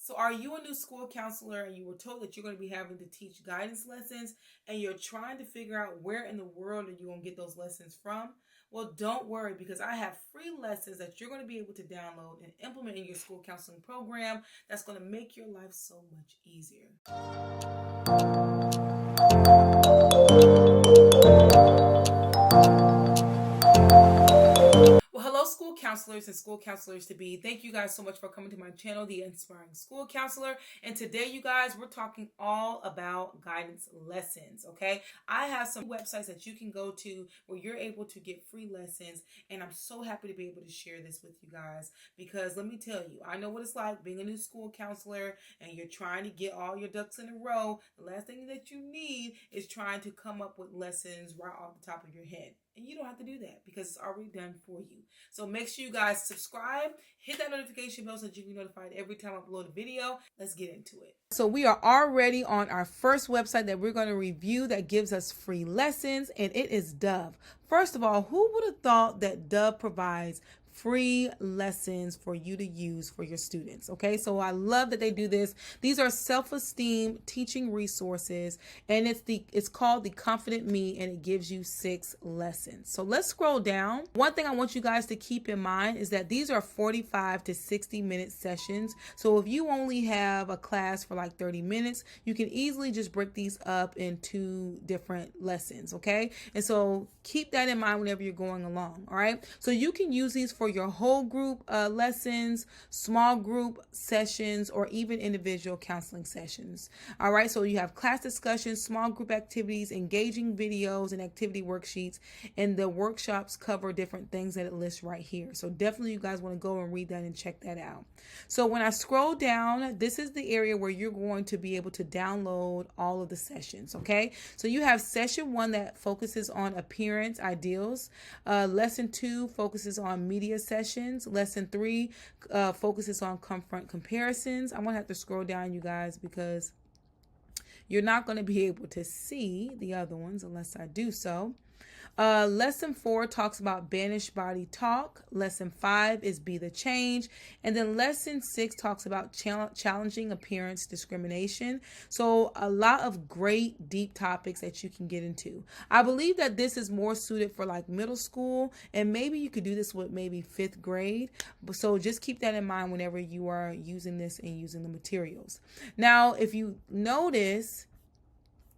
So are you a new school counselor and you were told that you're going to be having to teach guidance lessons and you're trying to figure out where in the world are you going to get those lessons from? Well, don't worry, because I have free lessons that you're going to be able to download and implement in your school counseling program that's going to make your life so much easier. Well, hello, school counselors and school counselors to be. Thank you guys so much for coming to my channel, The Inspiring School Counselor. And today, you guys, we're talking all about guidance lessons, okay? I have some websites that you can go to where you're able to get free lessons. And I'm so happy to be able to share this with you guys because let me tell you, I know what it's like being a new school counselor and you're trying to get all your ducks in a row. The last thing that you need is trying to come up with lessons right off the top of your head. And you don't have to do that because it's already done for you. So make sure you guys subscribe, hit that notification bell so that you can be notified every time I upload a video. Let's get into it. So we are already on our first website that we're going to review that gives us free lessons, and it is Dove. First of all, who would have thought that Dove provides free lessons for you to use for your students? Okay, so I love that they do this. These are self-esteem teaching resources, and it's called the Confident Me, and it gives you 6 lessons. So let's scroll down. One thing I want you guys to keep in mind is that these are 45 to 60 minute sessions. So if you only have a class for like 30 minutes, you can easily just break these up into different lessons. Okay, and so keep that in mind whenever you're going along. All right, so you can use these for your whole group lessons, small group sessions, or even individual counseling sessions. All right, so you have class discussions, small group activities, engaging videos, and activity worksheets, and the workshops cover different things that it lists right here. So definitely you guys want to go and read that and check that out. So when I scroll down, this is the area where you're going to be able to download all of the sessions. Okay, so you have session 1 that focuses on appearance ideals. Lesson 2 focuses on media sessions. Lesson 3 focuses on confront comparisons. I'm gonna have to scroll down, you guys, because you're not going to be able to see the other ones unless I do so. Lesson 4 talks about banished body talk. Lesson 5 is be the change. And then lesson 6 talks about challenging appearance discrimination. So a lot of great deep topics that you can get into. I believe that this is more suited for like middle school, and maybe you could do this with maybe 5th grade. So just keep that in mind whenever you are using this and using the materials. Now, if you notice,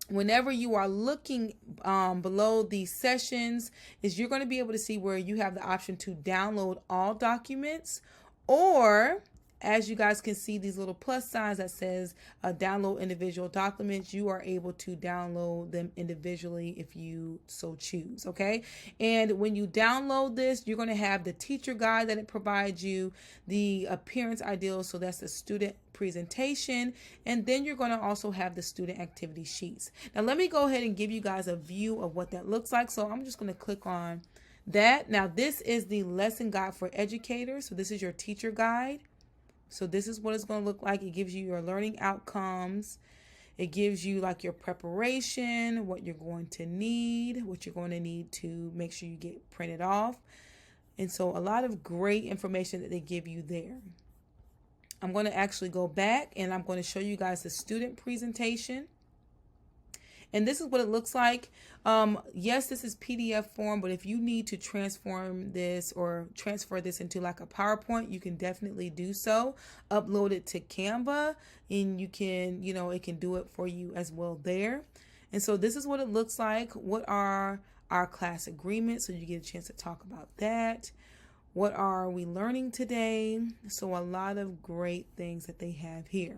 whenever you are looking below these sessions, is you're going to be able to see where you have the option to download all documents, or as you guys can see, these little plus signs that says download individual documents. You are able to download them individually if you so choose. Okay, and when you download this, you're going to have the teacher guide that it provides you, the appearance ideals, so that's the student presentation, and then you're going to also have the student activity sheets. Now let me go ahead and give you guys a view of what that looks like. So I'm just going to click on that. Now this is the lesson guide for educators. So this is your teacher guide. So this is what it's going to look like. It gives you your learning outcomes. It gives you like your preparation, what you're going to need, to make sure you get printed off. And so a lot of great information that they give you there. I'm going to actually go back and I'm going to show you guys the student presentation. And this is what it looks like. Yes, this is PDF form, but if you need to transform this or transfer this into like a PowerPoint, you can definitely do so. Upload it to Canva, and you can, it can do it for you as well there. And so this is what it looks like. What are our class agreements? So you get a chance to talk about that. What are we learning today? So a lot of great things that they have here.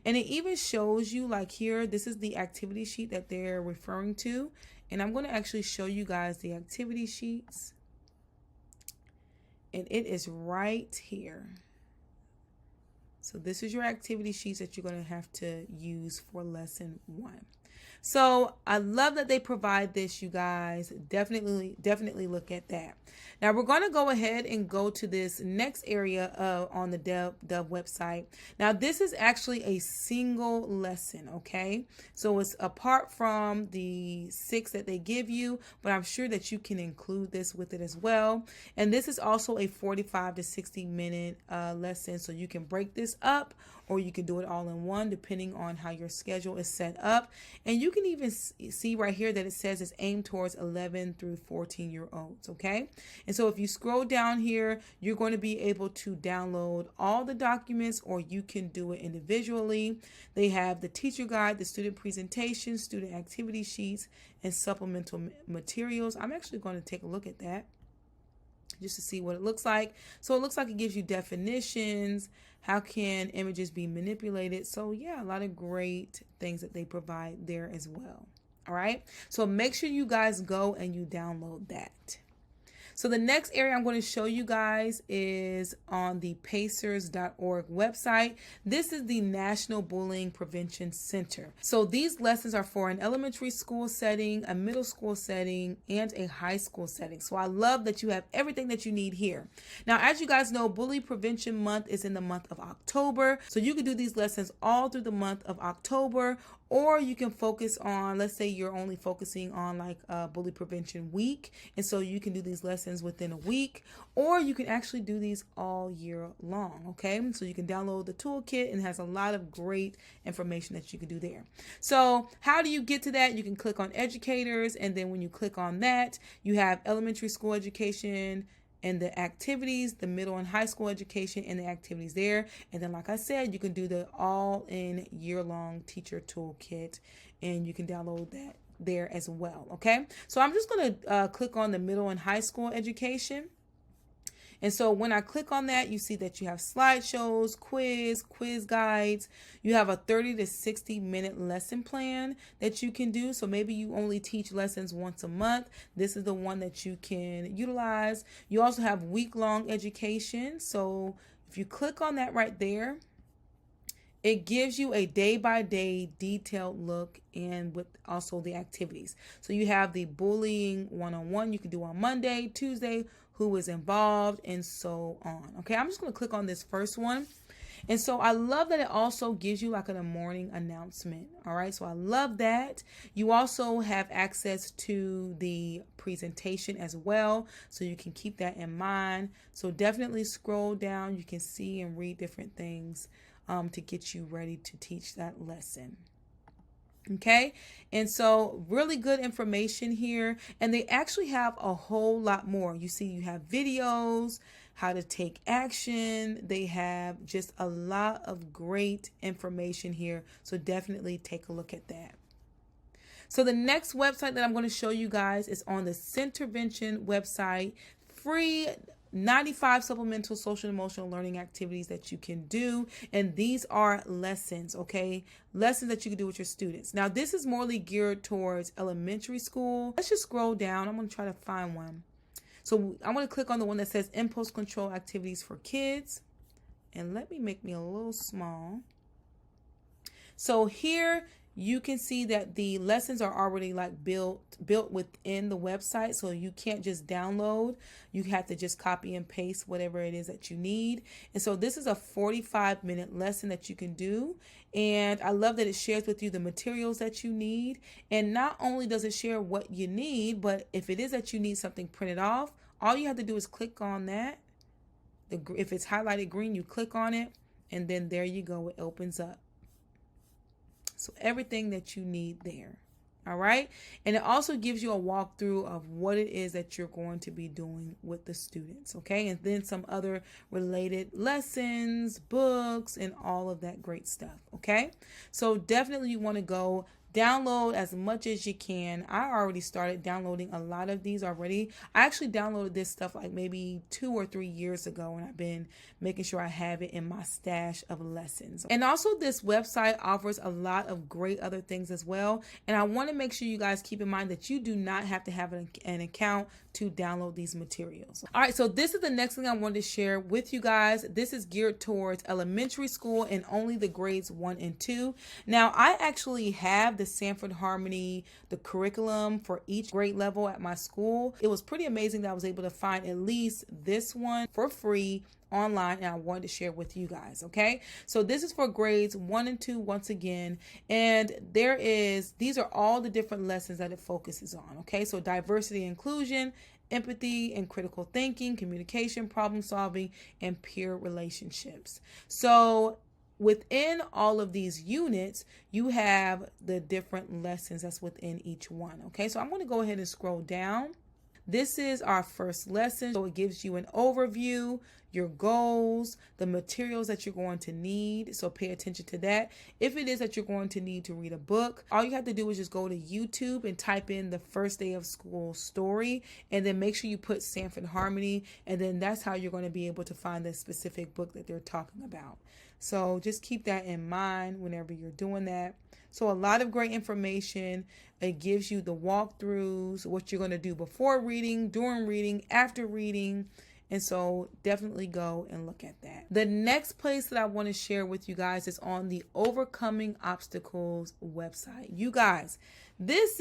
And it even shows you, like here, this is the activity sheet that they're referring to. And I'm going to actually show you guys the activity sheets. And it is right here. So this is your activity sheets that you're going to have to use for lesson 1. So I love that they provide this, you guys. Definitely look at that. Now we're going to go ahead and go to this next area on the Dove website. Now this is actually a single lesson, okay? So it's apart from the 6 that they give you, but I'm sure that you can include this with it as well. And this is also a 45 to 60 minute lesson, so you can break this up or you can do it all in one depending on how your schedule is set up. And you can even see right here that it says it's aimed towards 11 through 14-year-olds, okay? And so if you scroll down here, you're going to be able to download all the documents, or you can do it individually. They have the teacher guide, the student presentation, student activity sheets, and supplemental materials. I'm actually going to take a look at that just to see what it looks like. So it looks like it gives you definitions, how can images be manipulated. So yeah, a lot of great things that they provide there as well. All right, so make sure you guys go and you download that. So the next area I'm going to show you guys is on the pacers.org website. This is the National Bullying Prevention Center. So these lessons are for an elementary school setting, a middle school setting, and a high school setting. So I love that you have everything that you need here. Now, as you guys know, Bully Prevention Month is in the month of October. So you can do these lessons all through the month of October, or you can focus on, let's say you're only focusing on like Bully Prevention Week, and so you can do these lessons within a week, or you can actually do these all year long, okay? So you can download the toolkit, and it has a lot of great information that you can do there. So how do you get to that? You can click on educators, and then when you click on that, you have elementary school education and the activities, the middle and high school education and the activities there. And then, like I said, you can do the all-in year-long teacher toolkit, and you can download that there as well, okay? So I'm just going to click on the middle and high school education. And so when I click on that, you see that you have slideshows, quiz guides. You have a 30 to 60 minute lesson plan that you can do. So maybe you only teach lessons once a month. This is the one that you can utilize. You also have week-long education. So if you click on that right there, it gives you a day-by-day detailed look, and with also the activities. So you have the bullying one-on-one you can do on Monday, Tuesday, who is involved, and so on. Okay, I'm just going to click on this first one. And so I love that it also gives you like a morning announcement. All right, so I love that. You also have access to the presentation as well, so you can keep that in mind. So definitely scroll down. You can see and read different things to get you ready to teach that lesson. Okay, and so really good information here, and they actually have a whole lot more. You see, you have videos, how to take action. They have just a lot of great information here, so definitely take a look at that. So the next website that I'm going to show you guys is on the Centervention website. Free 95 supplemental social and emotional learning activities that you can do, and these are lessons, okay? Lessons that you can do with your students. Now this is morely geared towards elementary school. Let's just scroll down. I'm going to try to find one. So I'm going to click on the one that says impulse control activities for kids, and let me make me a little small. So here you can see that the lessons are already like built within the website, so you can't just download. You have to just copy and paste whatever it is that you need. And so this is a 45-minute lesson that you can do, and I love that it shares with you the materials that you need. And not only does it share what you need, but if it is that you need something printed off, all you have to do is click on that. If it's highlighted green, you click on it, and then there you go, it opens up. So everything that you need there. All right. And it also gives you a walkthrough of what it is that you're going to be doing with the students. Okay. And then some other related lessons, books, and all of that great stuff. Okay. So definitely you want to go download as much as you can. I already started downloading a lot of these already. I actually downloaded this stuff like maybe 2 or 3 years ago, and I've been making sure I have it in my stash of lessons. And also this website offers a lot of great other things as well. And I want to make sure you guys keep in mind that you do not have to have an account to download these materials. All right, so this is the next thing I wanted to share with you guys. This is geared towards elementary school and only the grades 1 and 2. Now, I actually have the this Sanford Harmony, the curriculum for each grade level at my school. It was pretty amazing that I was able to find at least this one for free online, and I wanted to share with you guys. Okay, so this is for grades 1 and 2 once again, and these are all the different lessons that it focuses on. Okay, so diversity, inclusion, empathy and critical thinking, communication, problem solving, and peer relationships. So within all of these units, you have the different lessons that's within each one. Okay, so I'm going to go ahead and scroll down. This is our first lesson. So it gives you an overview, your goals, the materials that you're going to need. So pay attention to that. If it is that you're going to need to read a book, all you have to do is just go to YouTube and type in the first day of school story, and then make sure you put Sanford Harmony, and then that's how you're going to be able to find the specific book that they're talking about. So just keep that in mind whenever you're doing that. So a lot of great information. It gives you the walkthroughs, what you're going to do before reading, during reading, after reading. And so definitely go and look at that. The next place that I want to share with you guys is on the Overcoming Obstacles website. You guys, this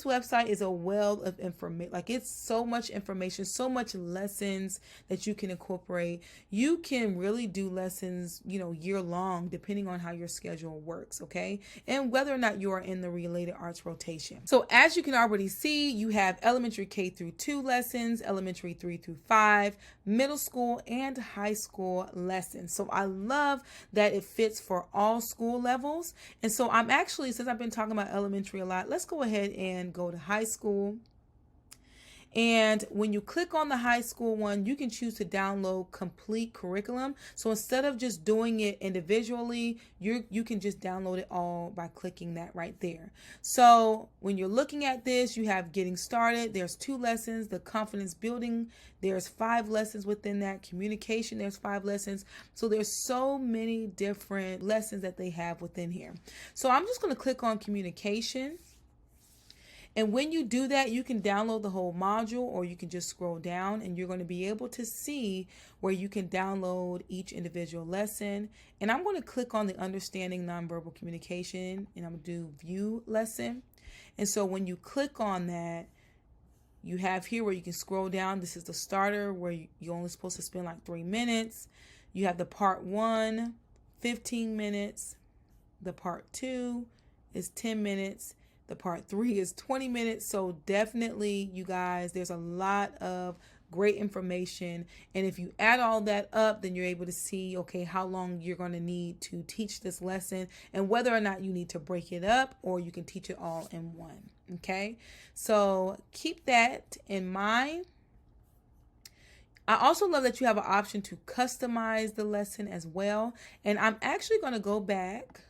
website is a wealth of information. Like, it's so much information, so much lessons that you can incorporate. You can really do lessons, year long, depending on how your schedule works. Okay. And whether or not you are in the related arts rotation. So as you can already see, you have elementary K through 2 lessons, elementary 3 through 5, middle school and high school lessons. So I love that it fits for all school levels. And so I'm actually, since I've been talking about elementary a lot, let's go ahead and go to high school. And when you click on the high school one, you can choose to download complete curriculum. So instead of just doing it individually, you can just download it all by clicking that right there. So when you're looking at this, you have getting started. There's 2 lessons, the confidence building. There's 5 lessons within that. Communication, there's 5 lessons. So there's so many different lessons that they have within here. So I'm just going to click on communication. And when you do that, you can download the whole module, or you can just scroll down and you're going to be able to see where you can download each individual lesson. And I'm going to click on the understanding nonverbal communication, and I'm going to do view lesson. And so when you click on that, you have here where you can scroll down. This is the starter, where you're only supposed to spend like 3 minutes. You have the part 1, 15 minutes. The part 2 is 10 minutes. The part 3 is 20 minutes. So definitely, you guys, there's a lot of great information. And if you add all that up, then you're able to see, okay, how long you're going to need to teach this lesson, and whether or not you need to break it up, or you can teach it all in one. Okay, so keep that in mind. I also love that you have an option to customize the lesson as well. And I'm actually going to go back.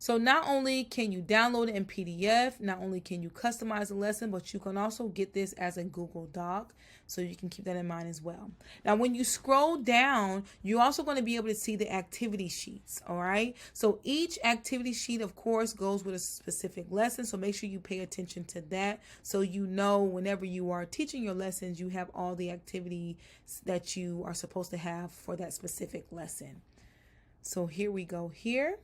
So not only can you download it in PDF, not only can you customize the lesson, but you can also get this as a Google Doc. So you can keep that in mind as well. Now, when you scroll down, you're also going to be able to see the activity sheets. All right. So each activity sheet, of course, goes with a specific lesson. So make sure you pay attention to that. So whenever you are teaching your lessons, you have all the activity that you are supposed to have for that specific lesson. So here we go here.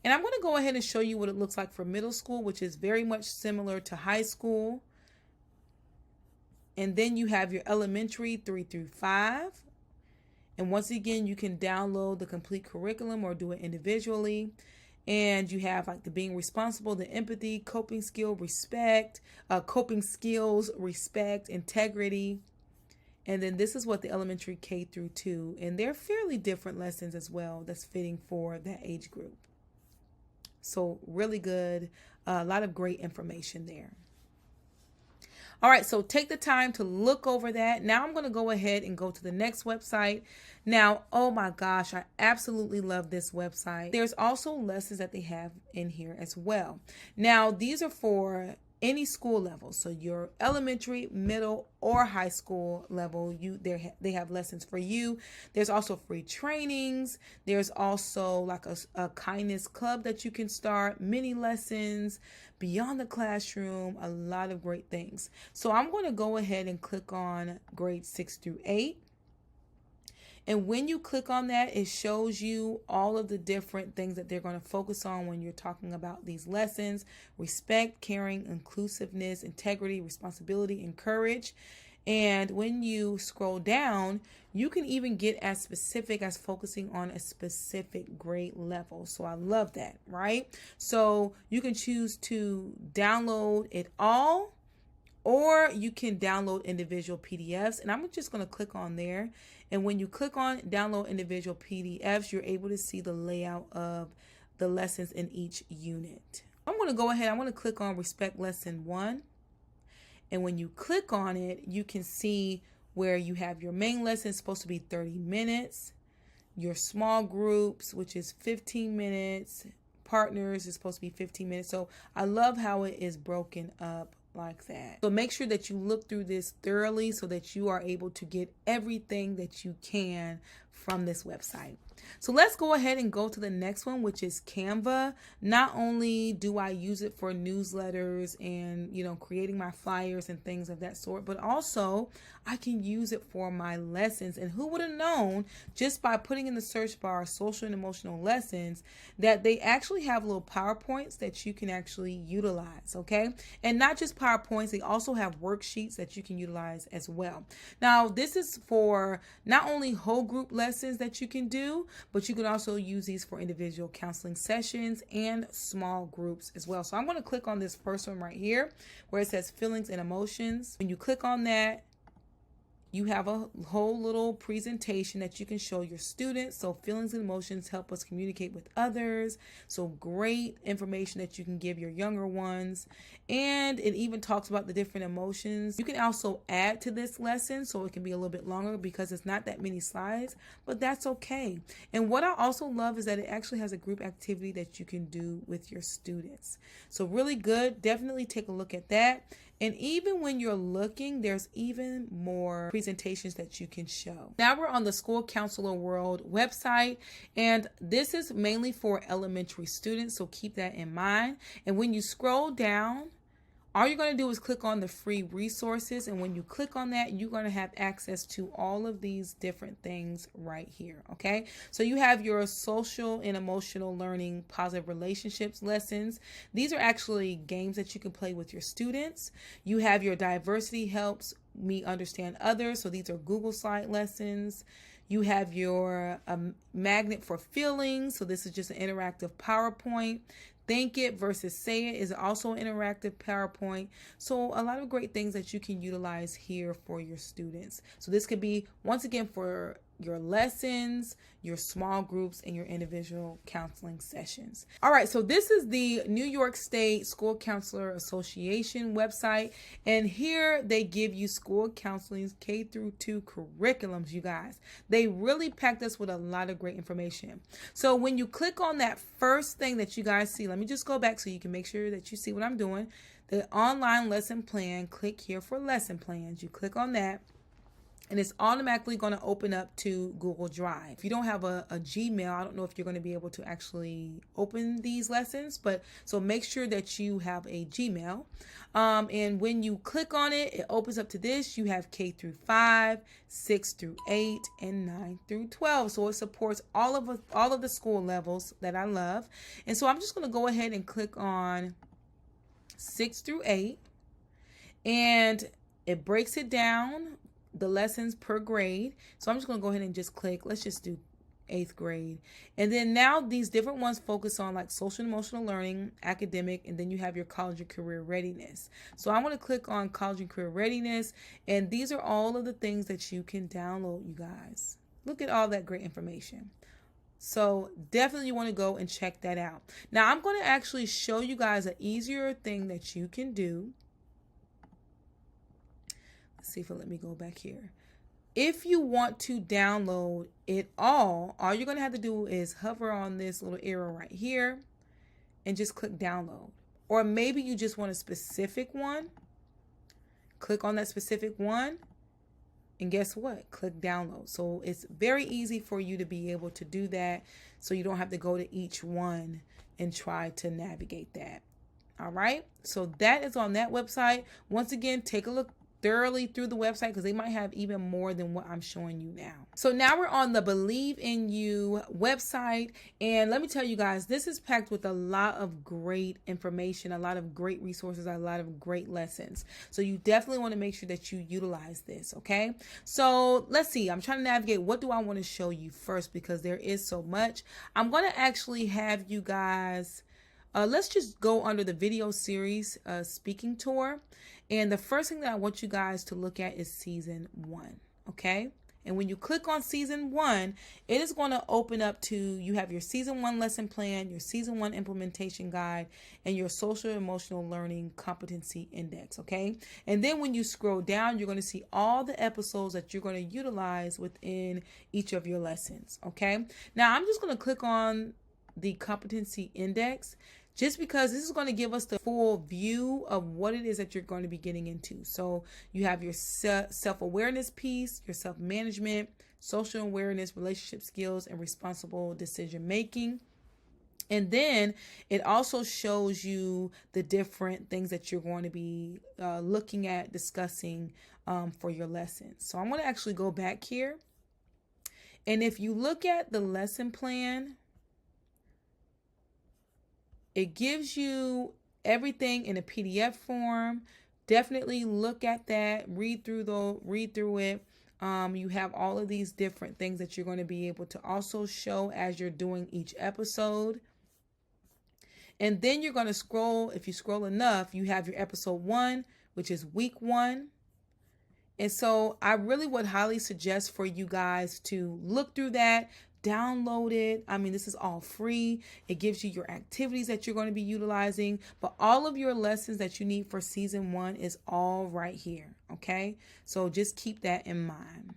And I'm going to go ahead and show you what it looks like for middle school, which is very much similar to high school. And then you have your elementary 3 through 5. And once again, you can download the complete curriculum or do it individually. And you have like the being responsible, the empathy, coping skills, respect, integrity. And then this is what the elementary K through 2. And they're fairly different lessons as well that's fitting for that age group. So really good. A lot of great information there. All right, so take the time to look over that. Now I'm going to go ahead and go to the next website. Now, oh my gosh, I absolutely love this website. There's also lessons that they have in here as well. Now, these are for any school level. So your elementary, middle, or high school level, they have lessons for you. There's also free trainings. There's also like a kindness club that you can start, mini lessons, beyond the classroom, a lot of great things. So I'm going to go ahead and click on grades 6 through 8. And when you click on that, it shows you all of the different things that they're going to focus on when you're talking about these lessons: respect, caring, inclusiveness, integrity, responsibility, and courage. And when you scroll down, you can even get as specific as focusing on a specific grade level. So I love that, right? So you can choose to download it all, or you can download individual PDFs. And I'm just going to click on there. And when you click on download individual PDFs, you're able to see the layout of the lessons in each unit. I'm going to go ahead. I want to click on Respect Lesson 1. And when you click on it, you can see where you have your main lesson, supposed to be 30 minutes. Your small groups, which is 15 minutes. Partners is supposed to be 15 minutes. So I love how it is broken up like that. So make sure that you look through this thoroughly so that you are able to get everything that you can from this website. So let's go ahead and go to the next one, which is Canva. Not only do I use it for newsletters and, creating my flyers and things of that sort, but also I can use it for my lessons. And who would have known, just by putting in the search bar social and emotional lessons, that they actually have little PowerPoints that you can actually utilize, okay? And not just PowerPoints, they also have worksheets that you can utilize as well. Now, this is for not only whole group lessons that you can do, but you can also use these for individual counseling sessions and small groups as well. So I'm going to click on this first one right here where it says feelings and emotions. When you click on that, you have a whole little presentation that you can show your students. So feelings and emotions help us communicate with others. So great information that you can give your younger ones. And it even talks about the different emotions. You can also add to this lesson so it can be a little bit longer because it's not that many slides, but that's okay. And what I also love is that it actually has a group activity that you can do with your students. So really good. Definitely take a look at that. And even when you're looking, there's even more presentations that you can show. Now we're on the School Counselor World website, and this is mainly for elementary students, so keep that in mind. And when you scroll down, all you're going to do is click on the free resources, and when you click on that, you're going to have access to all of these different things right here, okay? So you have your social and emotional learning positive relationships lessons. These are actually games that you can play with your students. You have your diversity helps me understand others, so these are Google Slide lessons. You have your magnet for feelings, so this is just an interactive PowerPoint. Think It versus Say It is also an interactive PowerPoint. So a lot of great things that you can utilize here for your students. So this could be, once again, for your lessons, your small groups, and your individual counseling sessions. All right, so this is the New York State School Counselor Association website, and here they give you school counseling's K through 2 curriculums, you guys. They really packed us with a lot of great information. So when you click on that first thing that you guys see, let me just go back so you can make sure that you see what I'm doing. The online lesson plan, click here for lesson plans. You click on that, and it's automatically going to open up to Google Drive. If you don't have a Gmail, I don't know if you're going to be able to actually open these lessons, but so make sure that you have a Gmail. And when you click on it, it opens up to this. You have K through 5, 6 through 8, and 9 through 12. So it supports all of the school levels that I love. And so I'm just going to go ahead and click on 6 through 8, and it breaks it down, the lessons per grade. So I'm just going to go ahead and just click. Let's just do 8th grade. And then now these different ones focus on like social and emotional learning, academic, and then you have your college and career readiness. So I want to click on college and career readiness, and these are all of the things that you can download, you guys. Look at all that great information. So definitely you want to go and check that out. Now I'm going to actually show you guys an easier thing that you can do. See if it'll let me go back here. If you want to download it all you're going to have to do is hover on this little arrow right here and just click download. Or maybe you just want a specific one. Click on that specific one, and guess what? Click download. So it's very easy for you to be able to do that, so you don't have to go to each one and try to navigate that. All right, so that is on that website. Once again, take a look thoroughly through the website because they might have even more than what I'm showing you now. So now we're on the Believe in You website, and let me tell you guys, this is packed with a lot of great information, a lot of great resources, a lot of great lessons. So you definitely want to make sure that you utilize this, okay? So let's see, I'm trying to navigate what do I want to show you first because there is so much. I'm going to actually have you guys let's just go under the video series speaking tour. And the first thing that I want you guys to look at is season 1. Okay. And when you click on season 1, it is going to open up to, you have your season 1 lesson plan, your season 1 implementation guide, and your social emotional learning competency index. Okay. And then when you scroll down, you're going to see all the episodes that you're going to utilize within each of your lessons. Okay. Now I'm just going to click on the competency index, just because this is going to give us the full view of what it is that you're going to be getting into. So you have your self-awareness piece, your self-management, social awareness, relationship skills, and responsible decision making. And then it also shows you the different things that you're going to be looking at, discussing for your lessons. So I'm going to actually go back here. And if you look at the lesson plan, it gives you everything in a PDF form. Definitely look at that, read through it. You have all of these different things that you're going to be able to also show as you're doing each episode. And then you're going to scroll. If you scroll enough, you have your episode 1, which is week 1. And so I really would highly suggest for you guys to look through that, download it. I mean, this is all free. It gives you your activities that you're going to be utilizing, but all of your lessons that you need for season 1 is all right here. Okay. So just keep that in mind.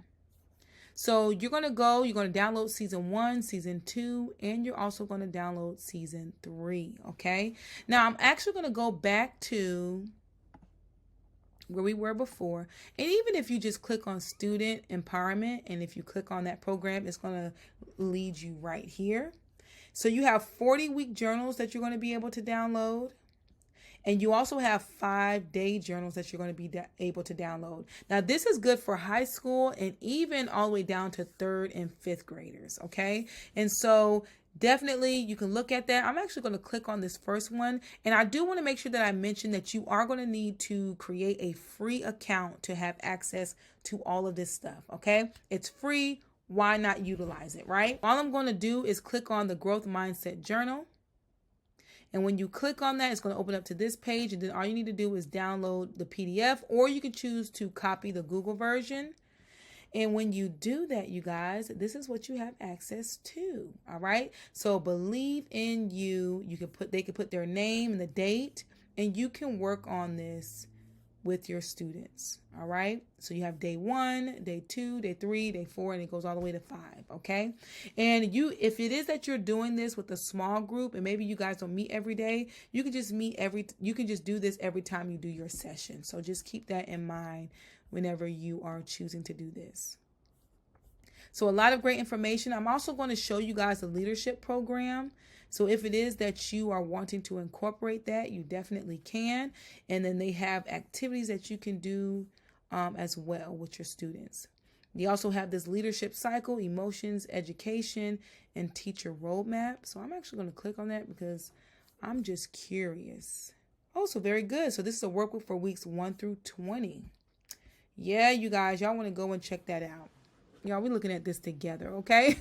So you're going to download season 1, season 2, and you're also going to download season 3. Okay. Now I'm actually going to go back to where we were before. And even if you just click on student empowerment, and if you click on that program, it's going to lead you right here. So you have 40-week journals that you're going to be able to download. And you also have 5-day journals that you're going to be able to download. Now, this is good for high school and even all the way down to 3rd and 5th graders. Okay. And so definitely you can look at that. I'm actually going to click on this first one. And I do want to make sure that I mention that you are going to need to create a free account to have access to all of this stuff. Okay. It's free. Why not utilize it, right? All I'm going to do is click on the growth mindset journal. And when you click on that, it's going to open up to this page. And then all you need to do is download the PDF, or you can choose to copy the Google version. And when you do that, you guys, this is what you have access to. All right. So Believe in You. They can put their name and the date, and you can work on this with your students. All right. So you have day 1, day 2, day 3, day 4, and it goes all the way to 5. Okay. And if it is that you're doing this with a small group, and maybe you guys don't meet every day, you can just do this every time you do your session. So just keep that in mind whenever you are choosing to do this. So a lot of great information. I'm also going to show you guys the leadership program. So if it is that you are wanting to incorporate that, you definitely can. And then they have activities that you can do as well with your students. You also have this leadership cycle, emotions, education, and teacher roadmap. So I'm actually going to click on that because I'm just curious. Oh, so very good. So this is a workbook for weeks 1 through 20. Yeah, you guys, y'all want to go and check that out. Y'all, we're looking at this together, okay?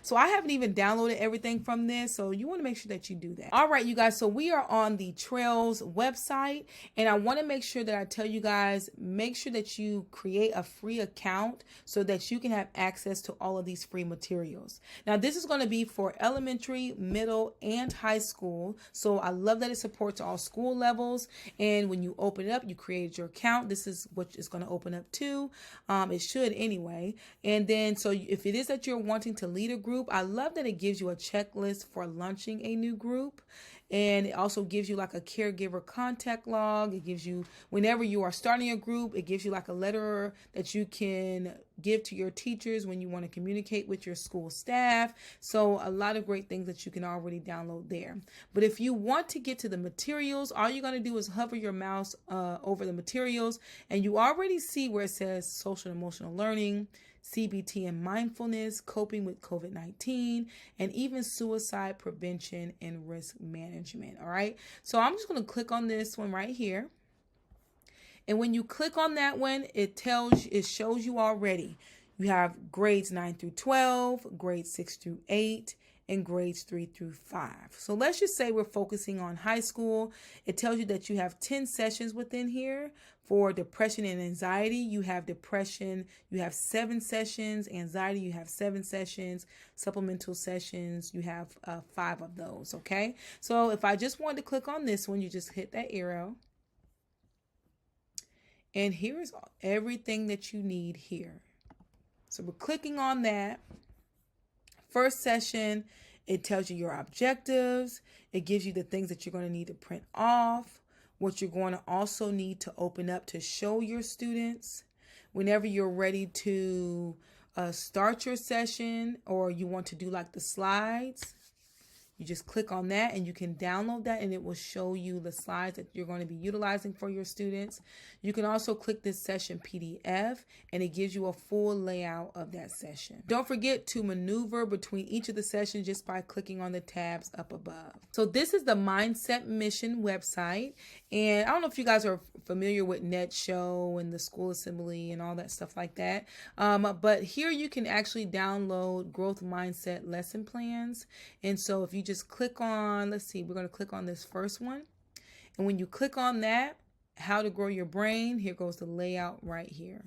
So I haven't even downloaded everything from this, so you want to make sure that you do that. All right, you guys, so we are on the Trails website, and I want to make sure that I tell you guys, make sure that you create a free account so that you can have access to all of these free materials. Now, this is going to be for elementary, middle, and high school, so I love that it supports all school levels, and when you open it up, you created your account. This is what it's going to open up to. It should anyway. And then, so if it is that you're wanting to lead a group, I love that it gives you a checklist for launching a new group. And it also gives you like a caregiver contact log. It gives you, whenever you are starting a group, it gives you like a letter that you can give to your teachers when you want to communicate with your school staff. So a lot of great things that you can already download there. But if you want to get to the materials, all you're going to do is hover your mouse over the materials, and you already see where it says social and emotional learning, CBT and mindfulness, coping with COVID-19, and even suicide prevention and risk management. All right. So I'm just going to click on this one right here. And when you click on that one, it shows you already. You have grades 9 through 12, grades 6 through 8, and grades 3 through 5. So let's just say we're focusing on high school. It tells you that you have 10 sessions within here. For depression and anxiety, you have depression, you have 7 sessions. Anxiety, you have 7 sessions. Supplemental sessions, you have 5 of those, okay? So if I just wanted to click on this one, you just hit that arrow. And here is everything that you need here. So we're clicking on that. First session, it tells you your objectives. It gives you the things that you're going to need to print off, what you're going to also need to open up to show your students. Whenever you're ready to start your session, or you want to do like the slides, you just click on that and you can download that, and it will show you the slides that you're going to be utilizing for your students. You can also click this session PDF, and it gives you a full layout of that session. Don't forget to maneuver between each of the sessions just by clicking on the tabs up above. So this is the Mindset Mission website. And I don't know if you guys are familiar with NetShow and the school assembly and all that stuff like that. But here you can actually download growth mindset lesson plans. And so if you just click on, let's see, we're going to click on this first one. And when you click on that, how to grow your brain, here goes the layout right here.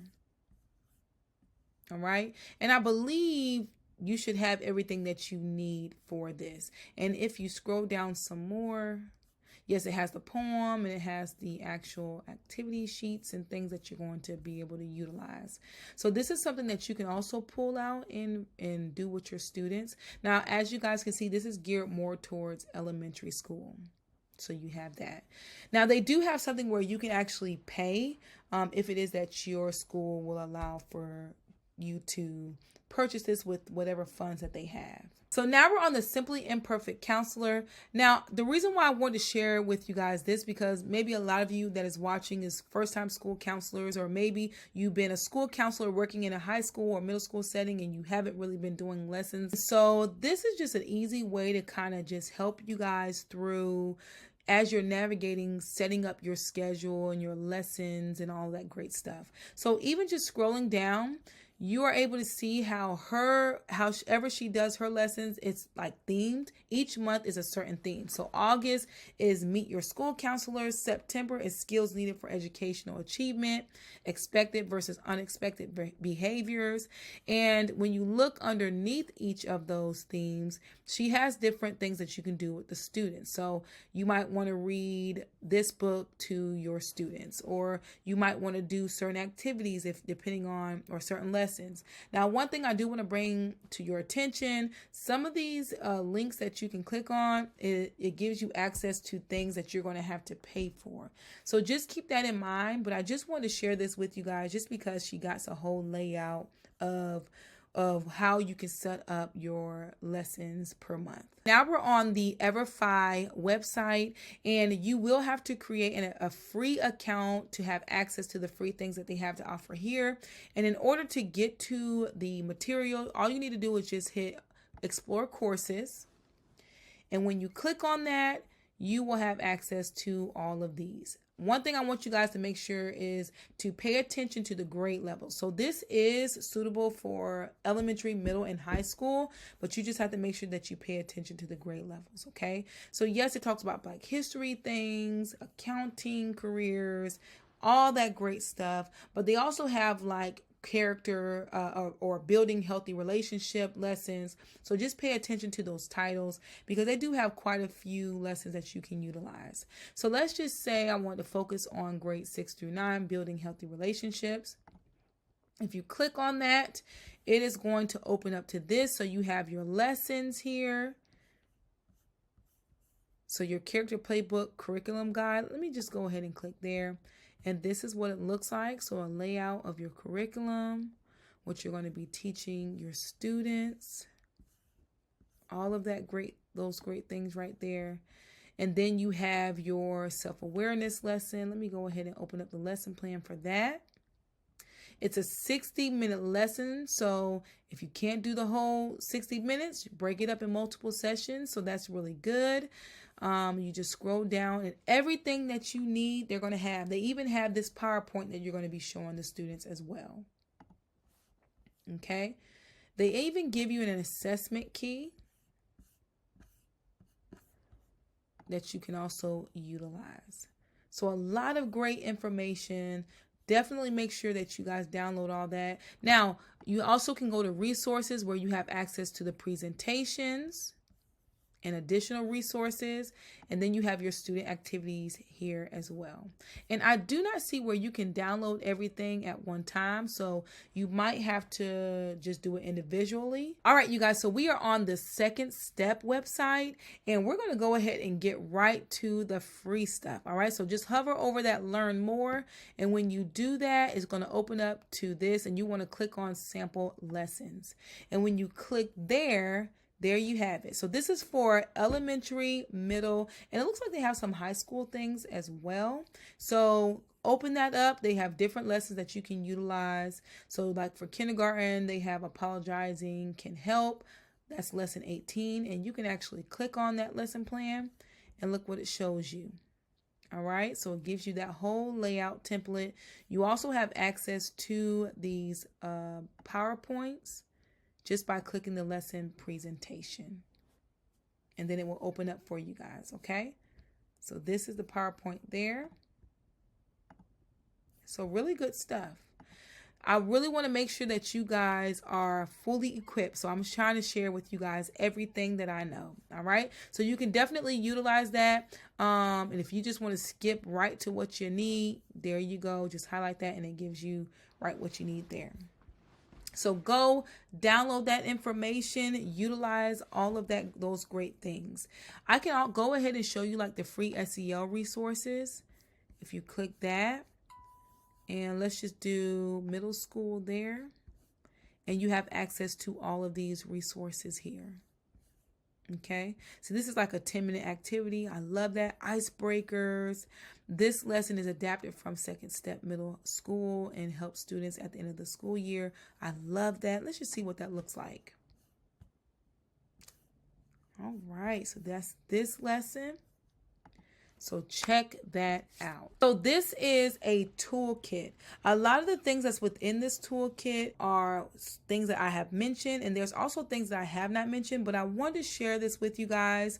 All right. And I believe you should have everything that you need for this. And if you scroll down some more, yes, it has the poem and it has the actual activity sheets and things that you're going to be able to utilize. So this is something that you can also pull out and do with your students. Now, as you guys can see, this is geared more towards elementary school. So you have that. Now, they do have something where you can actually pay if it is that your school will allow for you to purchase this with whatever funds that they have. So now we're on the Simply Imperfect Counselor. Now, the reason why I wanted to share with you guys this, because maybe a lot of you that is watching is first-time school counselors, or maybe you've been a school counselor working in a high school or middle school setting and you haven't really been doing lessons. So this is just an easy way to kind of just help you guys through as you're navigating, setting up your schedule and your lessons and all that great stuff. So even just scrolling down, you are able to see however she does her lessons, it's like themed. Each month is a certain theme. So August is Meet Your School Counselors. September is Skills Needed for Educational Achievement, Expected versus Unexpected Behaviors. And when you look underneath each of those themes, she has different things that you can do with the students. So you might want to read this book to your students, or you might want to do certain activities depending on, or certain lessons. Now, one thing I do want to bring to your attention, some of these links that you can click on, it gives you access to things that you're going to have to pay for. So just keep that in mind. But I just want to share this with you guys just because she got a whole layout of how you can set up your lessons per month. Now we're on the Everi website, and you will have to create a free account to have access to the free things that they have to offer here. And in order to get to the material, all you need to do is just hit Explore Courses. And when you click on that, you will have access to all of these. One thing I want you guys to make sure is to pay attention to the grade level. So this is suitable for elementary, middle, and high school, but you just have to make sure that you pay attention to the grade levels, okay? So yes, it talks about Black history things, accounting, careers, all that great stuff, but they also have like character or building healthy relationship lessons. So just pay attention to those titles because they do have quite a few lessons that you can utilize. So let's just say I want to focus on grades 6 through 9, building healthy relationships. If you click on that, it is going to open up to this. So you have your lessons here. So your character playbook curriculum guide. Let me just go ahead and click there. And this is what it looks like. So a layout of your curriculum, what you're going to be teaching your students, all of that those great things right there. And then you have your self-awareness lesson. Let me go ahead and open up the lesson plan for that. It's a 60-minute lesson. So if you can't do the whole 60 minutes, break it up in multiple sessions. So that's really good. You just scroll down and everything that you need, they're going to have. They even have this PowerPoint that you're going to be showing the students as well. Okay. They even give you an assessment key that you can also utilize. So a lot of great information. Definitely make sure that you guys download all that. Now, you also can go to resources where you have access to the presentations and additional resources. And then you have your student activities here as well. And I do not see where you can download everything at one time. So you might have to just do it individually. All right, you guys. So we are on the Second Step website and we're going to go ahead and get right to the free stuff. All right. So just hover over that Learn More. And when you do that, it's going to open up to this and you want to click on Sample Lessons. And when you click there you have it. So this is for elementary, middle, and it looks like they have some high school things as well. So open that up. They have different lessons that you can utilize. So like for kindergarten, they have Apologizing Can Help. That's lesson 18. And you can actually click on that lesson plan and look what it shows you. All right. So it gives you that whole layout template. You also have access to these PowerPoints just by clicking the lesson presentation. And then it will open up for you guys, okay? So this is the PowerPoint there. So really good stuff. I really want to make sure that you guys are fully equipped. So I'm trying to share with you guys everything that I know, all right? So you can definitely utilize that. And if you just want to skip right to what you need, there you go. Just highlight that and it gives you right what you need there. So go download that information, utilize all of those great things. I can go ahead and show you like the free SEL resources. If you click that and let's just do middle school there and you have access to all of these resources here. Okay, so this is like a 10-minute activity. I love that. Icebreakers. This lesson is adapted from Second Step Middle School and helps students at the end of the school year. I love that. Let's just see what that looks like. All right, so that's this lesson. So check that out. So this is a toolkit. A lot of the things that's within this toolkit are things that I have mentioned, and there's also things that I have not mentioned, but I wanted to share this with you guys.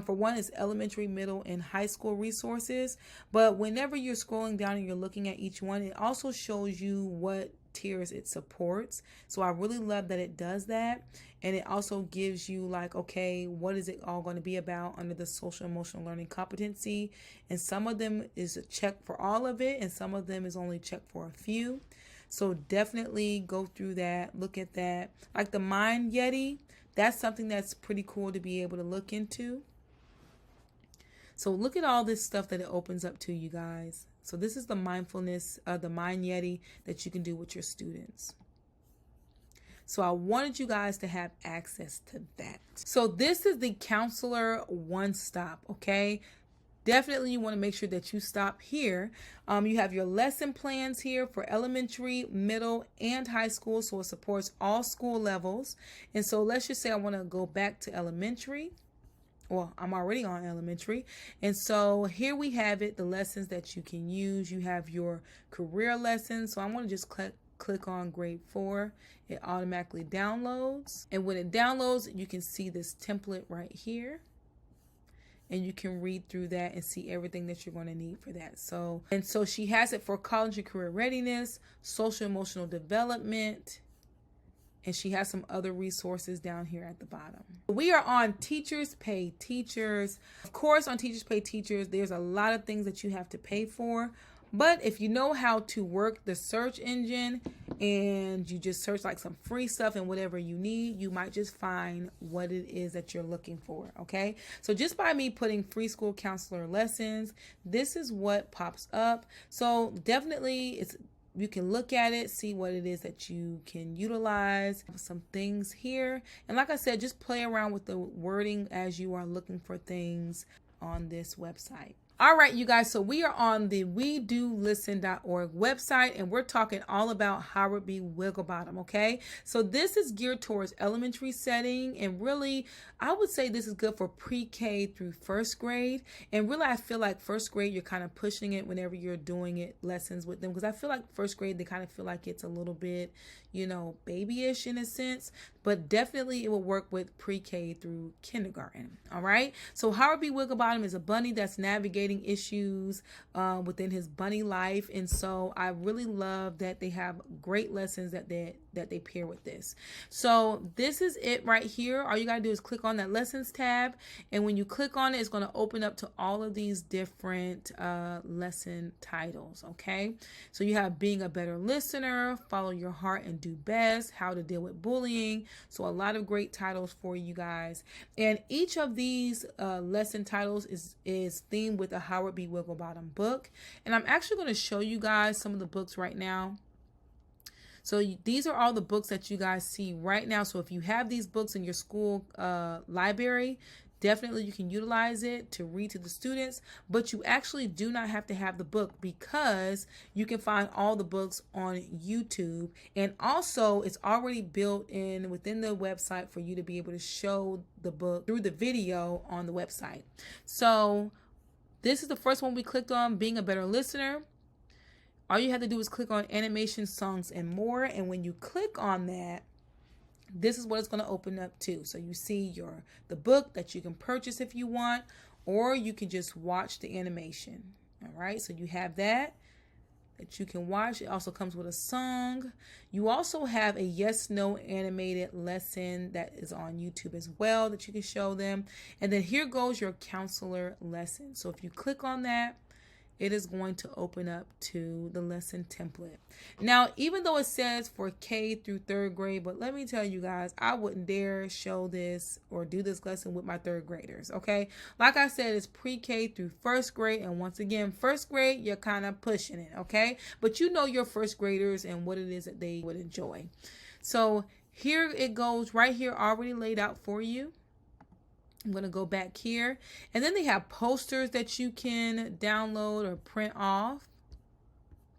For one, it's elementary, middle, and high school resources. But whenever you're scrolling down and you're looking at each one, it also shows you what tiers it supports. So I really love that it does that. And it also gives you like, okay, what is it all going to be about under the social emotional learning competency? And some of them is a check for all of it, and some of them is only check for a few. So definitely go through that, look at that. Like the Mind Yeti, that's something that's pretty cool to be able to look into. So look at all this stuff that it opens up to you guys. So this is the mindfulness, the Mind Yeti that you can do with your students. So I wanted you guys to have access to that. So this is the Counselor OneStop, okay? Definitely you want to make sure that you stop here. You have your lesson plans here for elementary, middle, and high school. So it supports all school levels. And so let's just say I want to go back to elementary. Well, I'm already on elementary. And so here we have it, the lessons that you can use. You have your career lessons. So I want to just click on grade 4. It automatically downloads. And when it downloads, you can see this template right here. And you can read through that and see everything that you're going to need for that. So she has it for college and career readiness, social emotional development, and she has some other resources down here at the bottom. We are on Teachers Pay Teachers. Of course, on Teachers Pay Teachers, there's a lot of things that you have to pay for. But if you know how to work the search engine and you just search like some free stuff and whatever you need, you might just find what it is that you're looking for. Okay. So just by me putting free school counselor lessons, this is what pops up. So definitely you can look at it, see what it is that you can utilize, some things here. And like I said, just play around with the wording as you are looking for things on this website. All right, you guys, so we are on the wedolisten.org website, and we're talking all about Howard B. Wigglebottom, okay? So this is geared towards elementary setting, and really, I would say this is good for pre-K through first grade. And really, I feel like first grade, you're kind of pushing it whenever you're doing it lessons with them, because I feel like first grade, they kind of feel like it's a little bit, babyish in a sense, but definitely it will work with pre-K through kindergarten. All right. So Howard B. Wigglebottom is a bunny that's navigating issues within his bunny life, and so I really love that they have great lessons that they pair with this. So this is it right here. All you gotta do is click on that lessons tab, and when you click on it, it's going to open up to all of these different lesson titles. Okay. So you have being a better listener, follow your heart and do best, how to deal with bullying. So a lot of great titles for you guys. And each of these lesson titles is themed with a Howard B. Wigglebottom book. And I'm actually going to show you guys some of the books right now. So these are all the books that you guys see right now. So if you have these books in your school library, definitely you can utilize it to read to the students, but you actually do not have to have the book, because you can find all the books on YouTube. And also it's already built in within the website for you to be able to show the book through the video on the website. So this is the first one we clicked on, being a better listener. All you have to do is click on animation, songs, and more. And when you click on that, this is what it's going to open up to. So you see the book that you can purchase if you want, or you can just watch the animation. All right, so you have that you can watch. It also comes with a song. You also have a yes/no animated lesson that is on YouTube as well that you can show them. And then here goes your counselor lesson. So if you click on that, it is going to open up to the lesson template. Now, even though it says for K through third grade, but let me tell you guys, I wouldn't dare show this or do this lesson with my third graders, okay? Like I said, it's pre-K through first grade, and once again, first grade, you're kind of pushing it, okay? But you know your first graders and what it is that they would enjoy. So here it goes right here, already laid out for you. I'm going to go back here, and then they have posters that you can download or print off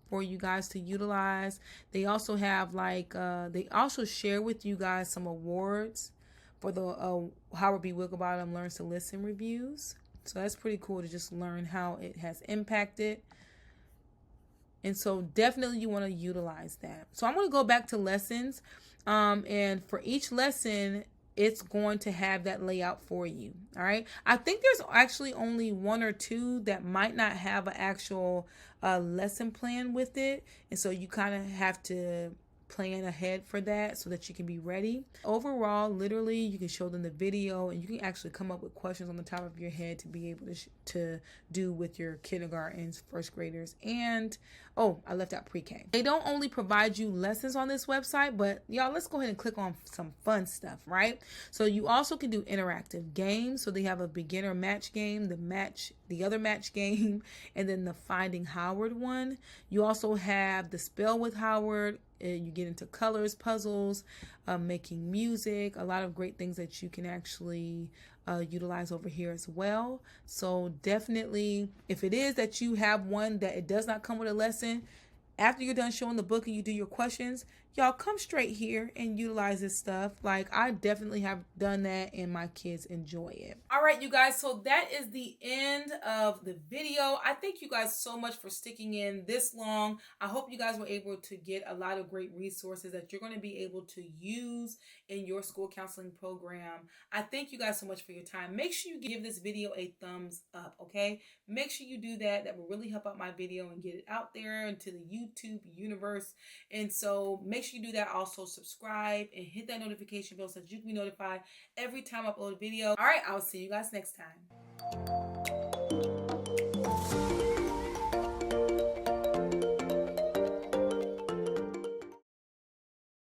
for you guys to utilize. They also have they also share with you guys some awards for the Howard B. Wigglebottom Learns to Listen reviews. So that's pretty cool to just learn how it has impacted. And so definitely you want to utilize that. So I'm going to go back to lessons, and for each lesson, it's going to have that layout for you. All right. I think there's actually only one or two that might not have an actual lesson plan with it. And so you kind of have to plan ahead for that so that you can be ready. Overall, literally, you can show them the video, and you can actually come up with questions on the top of your head to be able to do with your kindergartens, first graders, and I left out pre-K. They don't only provide you lessons on this website, but y'all, let's go ahead and click on some fun stuff, right? So you also can do interactive games. So they have a beginner match game, the other match game, and then the Finding Howard one. You also have the Spell with Howard. You get into colors, puzzles, making music, a lot of great things that you can actually utilize over here as well. So definitely, if it is that you have one that it does not come with a lesson, after you're done showing the book and you do your questions, y'all come straight here and utilize this stuff. Like, I definitely have done that, and my kids enjoy it. All right, you guys, so that is the end of the video. I thank you guys so much for sticking in this long. I hope you guys were able to get a lot of great resources that you're going to be able to use in your school counseling program. I thank you guys so much for your time. Make sure you give this video a thumbs up, okay? Make sure you do that. That will really help out my video and get it out there into the YouTube universe. And so make sure you do that. Also subscribe and hit that notification bell so that you can be notified every time I upload a video. All right, I'll see you guys next time.